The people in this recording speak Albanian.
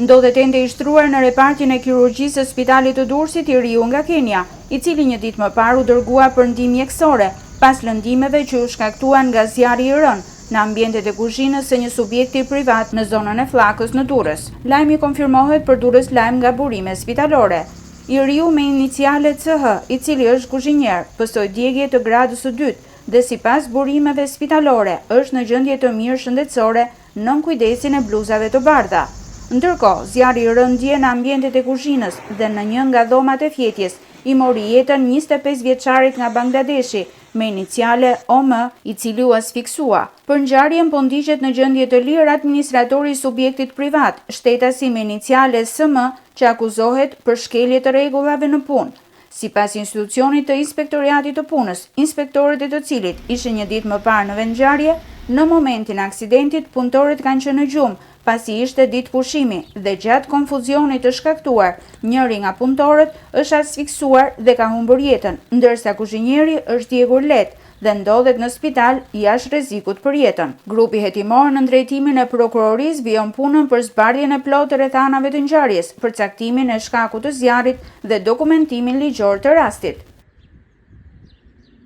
Ndodhet ende i shtruar në repartin e kirurgjisë së spitalit të Durrësit i riu nga Kenia, i cili një ditë më parë u dërgua për ndihmë mjekësore, pas lëndimeve që u shkaktuan nga zjarri i rënë në ambientet e kuzhinës së një subjekti privat në zonën e Flakës në Durrës. Lajmi konfirmohet për Durrës Lajm nga burime spitalore. I riu me inicialet CH, i cili është kuzhinier, pësoj djegje të gradës së dytë dhe sipas burimeve spitalore është në gjendje të mirë shëndetësore nën kujdesin e bluzave të bardha. Ndërkohë, zjarri i rënë ndje në ambientet e kuzhinës dhe në një nga dhomat e fjetjes i mori jetën 25 vjeçarit nga Bangladeshi me iniciale OM, i cili u asfiksua. Për ngjarjen po ndiqet në gjendje të lirë administratori i subjektit privat, shtetasi me iniciale SM, që akuzohet për shkelje të rregullave në punë. Sipas institucionit të Inspektoriatit të Punës, inspektorët e të cilit ishin një ditë më parë në vend ngjarje, në momentin e aksidentit punëtorët kanë qenë në gjumë, pasi ishte ditë pushimi dhe gjatë konfuzionit të shkaktuar, njëri nga punëtorët është asfiksuar dhe ka humbur jetën, ndërsa kuzhinieri është djegur lehtë dhe ndodhet në spital jashtë rrezikut për jetën. Grupi hetimor në drejtimin e prokurorisë vijon punën për zbardhjen e plotë të rrethanave të ngjarjes, përcaktimin e shkakut të zjarrit dhe dokumentimin ligjor të rastit.